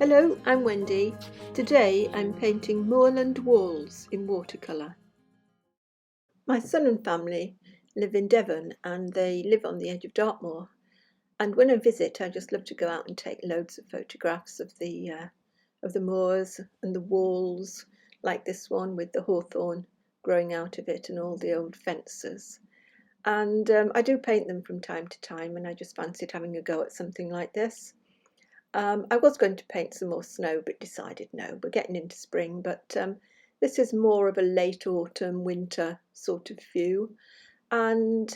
Hello, I'm Wendy. Today I'm painting moorland walls in watercolour. My son and family live in Devon and they live on the edge of Dartmoor. And when I visit, I just love to go out and take loads of photographs of the moors and the walls, like this one with the hawthorne growing out of it and all the old fences. And I do paint them from time to time, and I just fancied having a go at something like this. I was going to paint some more snow, but decided no, we're getting into spring. But this is more of a late autumn, winter sort of view. And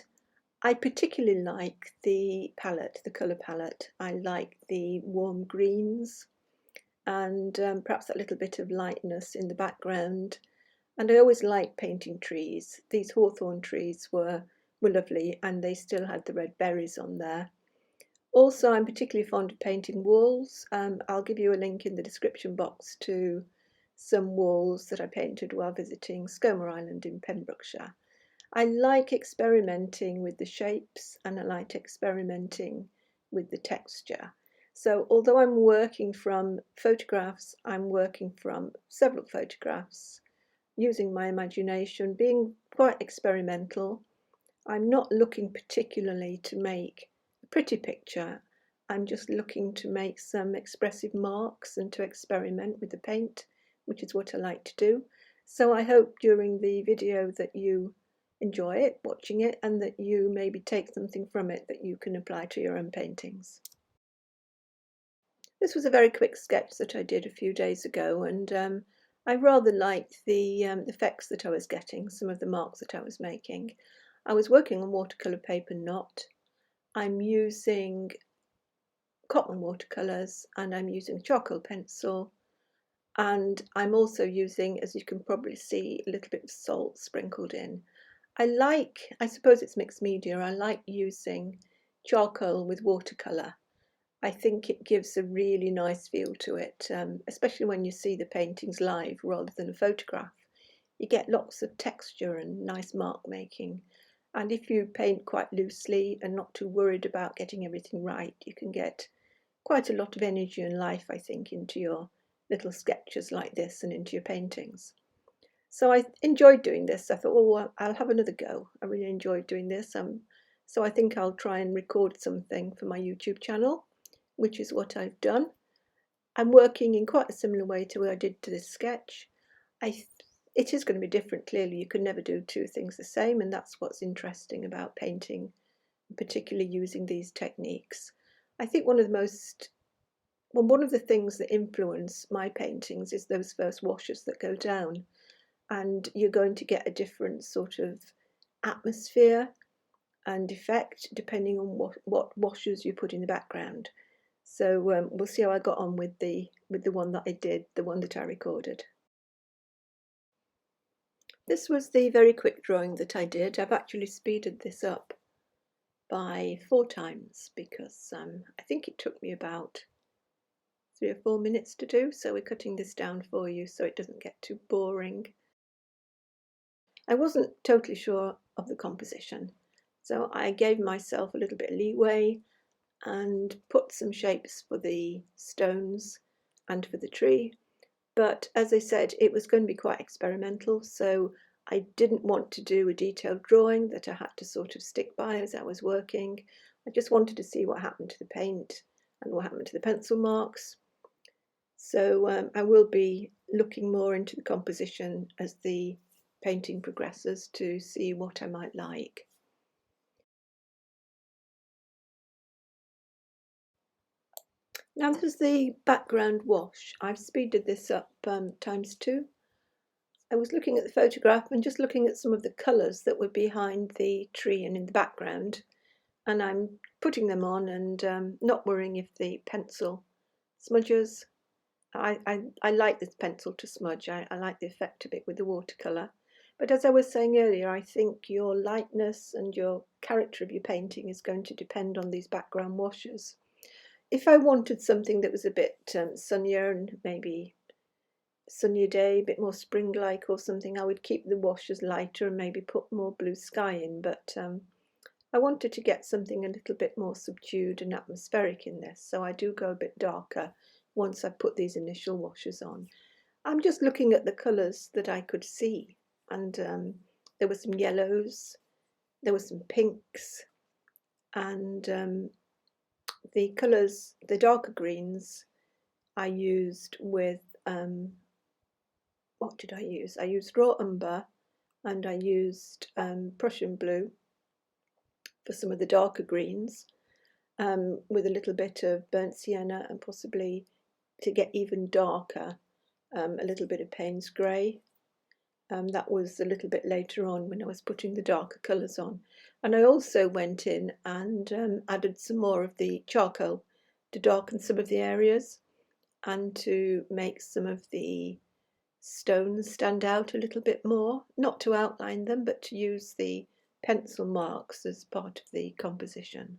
I particularly like the palette, the colour palette. I like the warm greens and perhaps a little bit of lightness in the background. And I always like painting trees. These hawthorn trees were lovely, and they still had the red berries on there. Also, I'm particularly fond of painting walls. I'll give you a link in the description box to some walls that I painted while visiting Scomer Island in Pembrokeshire. I like experimenting with the shapes and I like experimenting with the texture. So although I'm working from photographs, I'm working from several photographs, using my imagination, being quite experimental. I'm not looking particularly to make a pretty picture. I'm just looking to make some expressive marks and to experiment with the paint, which is what I like to do. So I hope during the video that you enjoy it, watching it, and that you maybe take something from it that you can apply to your own paintings. This was a very quick sketch that I did a few days ago, and I rather liked the effects that I was getting, some of the marks that I was making. I was working on watercolour paper knot. I'm using Cotman watercolours and I'm using charcoal pencil, and I'm also using, as you can probably see, a little bit of salt sprinkled in. I suppose it's mixed media, I like using charcoal with watercolour. I think it gives a really nice feel to it, especially when you see the paintings live rather than a photograph. You get lots of texture and nice mark making. And if you paint quite loosely and not too worried about getting everything right, you can get quite a lot of energy and life, I think, into your little sketches like this and into your paintings. So I enjoyed doing this. I thought, oh, well, I'll have another go. I really enjoyed doing this. So I think I'll try and record something for my YouTube channel, which is what I've done. I'm working in quite a similar way to what I did to this sketch. It is going to be different, clearly. You can never do two things the same, and that's what's interesting about painting, particularly using these techniques. I think one of the things that influence my paintings is those first washes that go down, and you're going to get a different sort of atmosphere and effect depending on what washes you put in the background. So we'll see how I got on with the one that I did, the one that I recorded. This was the very quick drawing that I did. I've actually speeded this up by 4 times because I think it took me about 3 or 4 minutes to do, so we're cutting this down for you so it doesn't get too boring. I wasn't totally sure of the composition, so I gave myself a little bit of leeway and put some shapes for the stones and for the tree. But as I said, it was going to be quite experimental, so I didn't want to do a detailed drawing that I had to sort of stick by as I was working. I just wanted to see what happened to the paint and what happened to the pencil marks. So I will be looking more into the composition as the painting progresses to see what I might like. Now this is the background wash. I've speeded this up ×2. I was looking at the photograph and just looking at some of the colours that were behind the tree and in the background, and I'm putting them on and not worrying if the pencil smudges. I like this pencil to smudge. I like the effect of it with the watercolour. But as I was saying earlier, I think your lightness and your character of your painting is going to depend on these background washes. If I wanted something that was a bit sunnier and maybe sunnier day, a bit more spring-like or something, I would keep the washes lighter and maybe put more blue sky in. But I wanted to get something a little bit more subdued and atmospheric in this, so I do go a bit darker once I put these initial washes on. I'm just looking at the colours that I could see, and there were some yellows, there were some pinks, and the colours, the darker greens, I used with, what did I use? I used raw umber, and I used Prussian blue for some of the darker greens, with a little bit of burnt sienna, and possibly, to get even darker, a little bit of Payne's grey. That was a little bit later on when I was putting the darker colours on. And I also went in and added some more of the charcoal to darken some of the areas and to make some of the stones stand out a little bit more, not to outline them, but to use the pencil marks as part of the composition.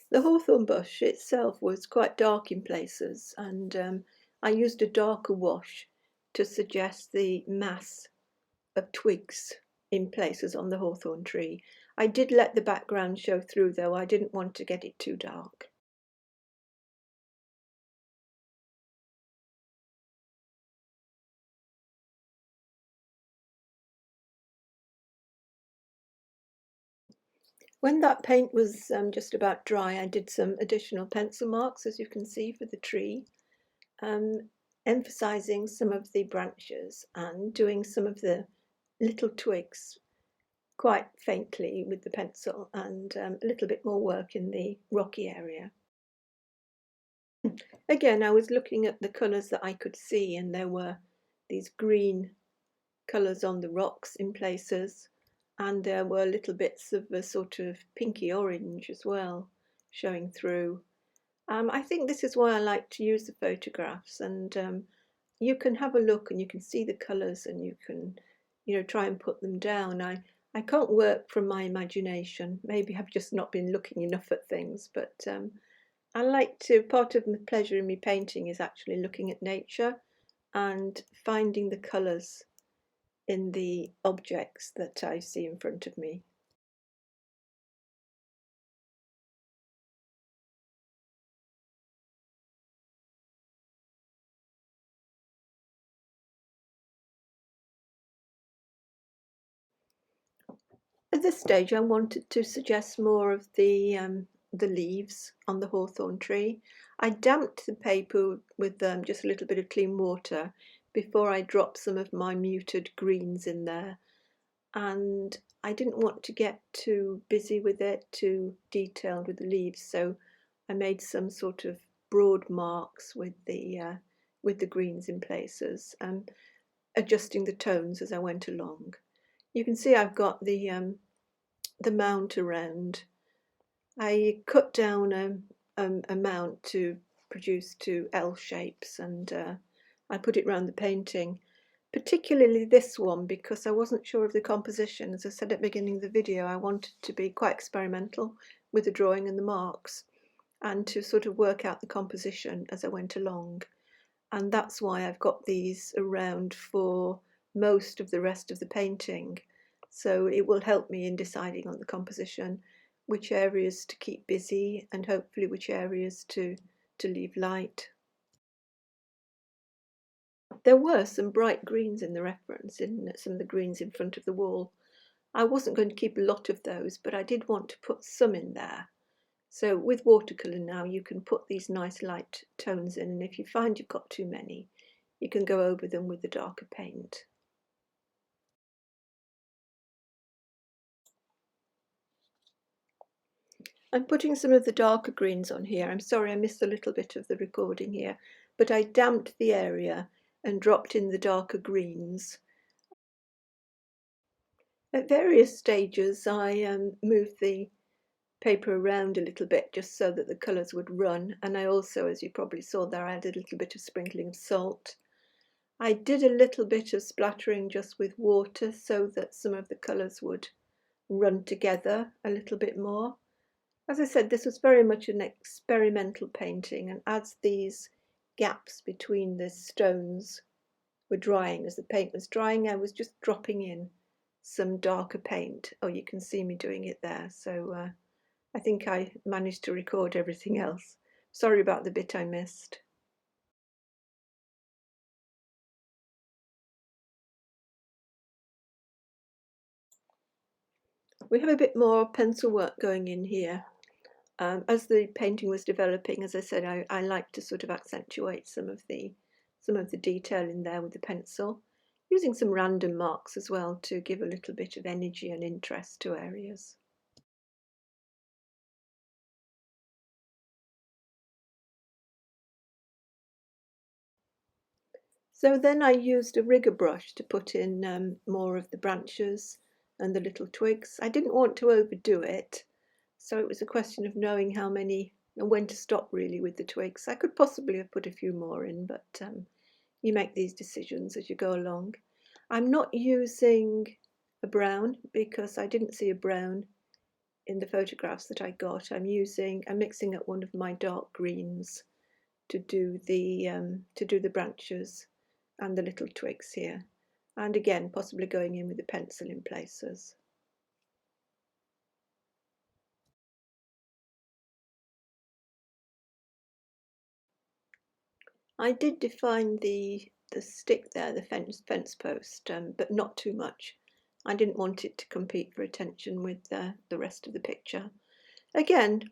The hawthorn bush itself was quite dark in places, and I used a darker wash to suggest the mass of twigs in places on the hawthorn tree. I did let the background show through, though. I didn't want to get it too dark. When that paint was just about dry, I did some additional pencil marks, as you can see, for the tree, emphasising some of the branches and doing some of the little twigs quite faintly with the pencil, and a little bit more work in the rocky area. Again, I was looking at the colours that I could see, and there were these green colours on the rocks in places, and there were little bits of a sort of pinky orange as well showing through. I think this is why I like to use the photographs, and you can have a look and you can see the colours, and you can, try and put them down. I can't work from my imagination. Maybe I've just not been looking enough at things, but I like to, part of the pleasure in me painting is actually looking at nature and finding the colours in the objects that I see in front of me. At this stage, I wanted to suggest more of the leaves on the hawthorn tree. I damped the paper with just a little bit of clean water before I dropped some of my muted greens in there, and I didn't want to get too busy with it, too detailed with the leaves, so I made some sort of broad marks with the greens in places, adjusting the tones as I went along. You can see I've got the mount around. I cut down a mount to produce two L shapes, and I put it around the painting, particularly this one because I wasn't sure of the composition. As I said at the beginning of the video, I wanted to be quite experimental with the drawing and the marks, and to sort of work out the composition as I went along. And that's why I've got these around for most of the rest of the painting. So it will help me in deciding on the composition, which areas to keep busy, and hopefully which areas to leave light. There were some bright greens in the reference, in some of the greens in front of the wall. I wasn't going to keep a lot of those, but I did want to put some in there. So with watercolour now, you can put these nice light tones in, and if you find you've got too many, you can go over them with the darker paint. I'm putting some of the darker greens on here. I'm sorry I missed a little bit of the recording here, but I damped the area and dropped in the darker greens. At various stages I moved the paper around a little bit just so that the colours would run, and I also, as you probably saw there, added a little bit of sprinkling of salt. I did a little bit of splattering just with water so that some of the colours would run together a little bit more. As I said, this was very much an experimental painting and adds these gaps between the stones were drying, as the paint was drying, I was just dropping in some darker paint. Oh, you can see me doing it there. So I think I managed to record everything else. Sorry about the bit I missed. We have a bit more pencil work going in here. As the painting was developing, as I said, I like to sort of accentuate some of the detail in there with the pencil, using some random marks as well to give a little bit of energy and interest to areas. So then I used a rigger brush to put in more of the branches and the little twigs. I didn't want to overdo it, so it was a question of knowing how many and when to stop really with the twigs. I could possibly have put a few more in, but you make these decisions as you go along. I'm not using a brown because I didn't see a brown in the photographs that I got. I'm mixing up one of my dark greens to do the branches and the little twigs here, and again possibly going in with the pencil in places. I did define the stick there, the fence post, but not too much. I didn't want it to compete for attention with the rest of the picture. Again,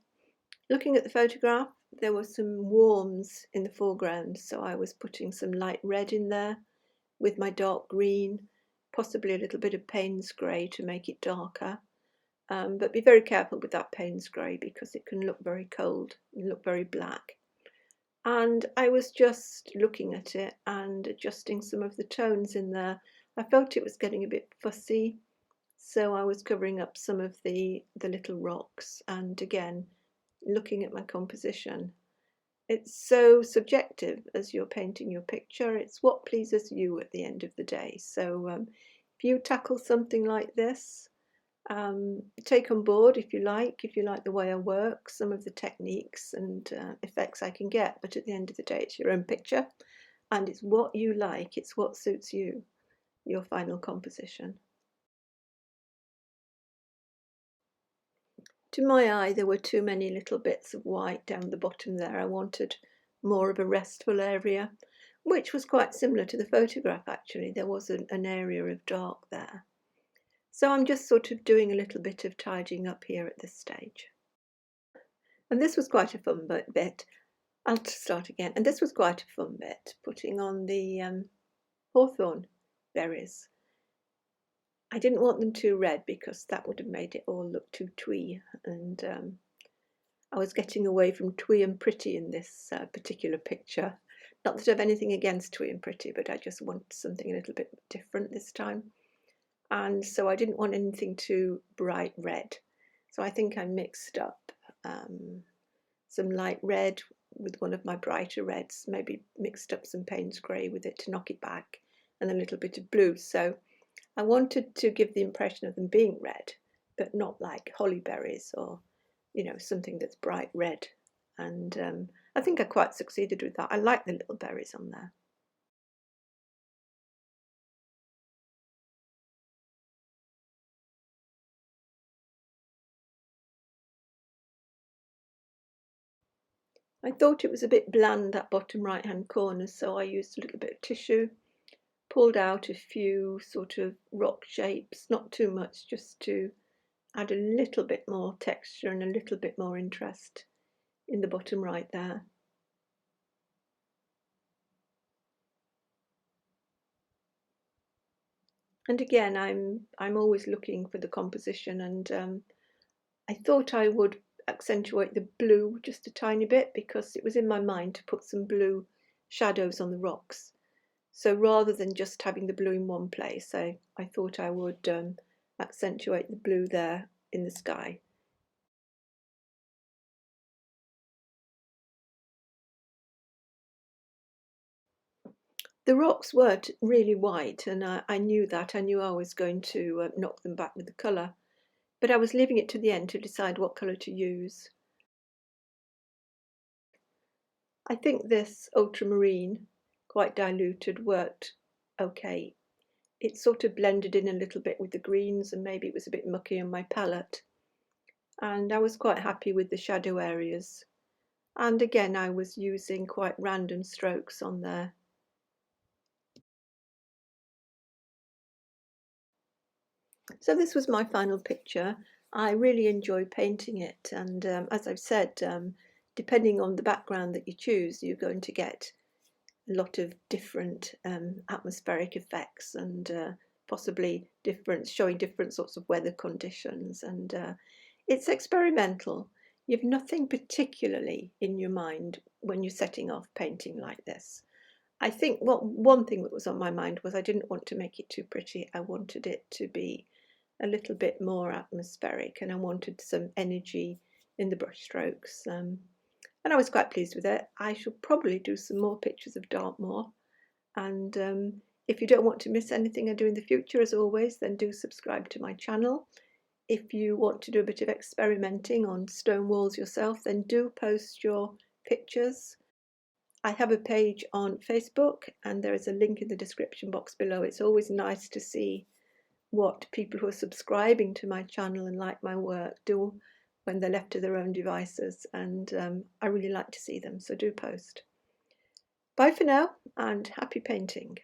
looking at the photograph, there were some warms in the foreground, so I was putting some light red in there with my dark green, possibly a little bit of Payne's grey to make it darker. But be very careful with that Payne's grey because it can look very cold and look very black. And I was just looking at it and adjusting some of the tones in there. I felt it was getting a bit fussy, so I was covering up some of the little rocks, and again looking at my composition. It's so subjective as you're painting your picture. It's what pleases you at the end of the day. So if you tackle something like this, take on board if you like the way I work, some of the techniques and effects I can get, but at the end of the day it's your own picture and it's what you like, it's what suits you, your final composition. To my eye there were too many little bits of white down the bottom there. I wanted more of a restful area, which was quite similar to the photograph actually. There was an area of dark there. So I'm just sort of doing a little bit of tidying up here at this stage. And this was quite a fun bit. I'll start again. And this was quite a fun bit, putting on the hawthorne berries. I didn't want them too red because that would have made it all look too twee. And I was getting away from twee and pretty in this particular picture. Not that I have anything against twee and pretty, but I just wanted something a little bit different this time. And so I didn't want anything too bright red. So I think I mixed up some light red with one of my brighter reds, maybe mixed up some Payne's grey with it to knock it back, and a little bit of blue. So I wanted to give the impression of them being red, but not like holly berries or, something that's bright red. And I think I quite succeeded with that. I like the little berries on there. I thought it was a bit bland, that bottom right hand corner, so I used a little bit of tissue, pulled out a few sort of rock shapes, not too much, just to add a little bit more texture and a little bit more interest in the bottom right there. And again, I'm always looking for the composition, and I thought I would accentuate the blue just a tiny bit because it was in my mind to put some blue shadows on the rocks. So rather than just having the blue in one place, I thought I would accentuate the blue there in the sky. The rocks were really white, and I knew that. I knew I was going to knock them back with the colour, but I was leaving it to the end to decide what colour to use. I think this ultramarine, quite diluted, worked okay. It sort of blended in a little bit with the greens, and maybe it was a bit mucky on my palette. And I was quite happy with the shadow areas. And again, I was using quite random strokes on there. So this was my final picture. I really enjoy painting it, and as I've said, depending on the background that you choose, you're going to get a lot of different atmospheric effects, and possibly showing different sorts of weather conditions, and it's experimental. You've nothing particularly in your mind when you're setting off painting like this. I think one thing that was on my mind was I didn't want to make it too pretty. I wanted it to be a little bit more atmospheric, and I wanted some energy in the brush strokes. And I was quite pleased with it. I shall probably do some more pictures of Dartmoor. And if you don't want to miss anything I do in the future, as always, then do subscribe to my channel. If you want to do a bit of experimenting on stone walls yourself, then do post your pictures. I have a page on Facebook, and there is a link in the description box below. It's always nice to see what people who are subscribing to my channel and like my work do when they're left to their own devices, and I really like to see them, so do post. Bye for now, and happy painting.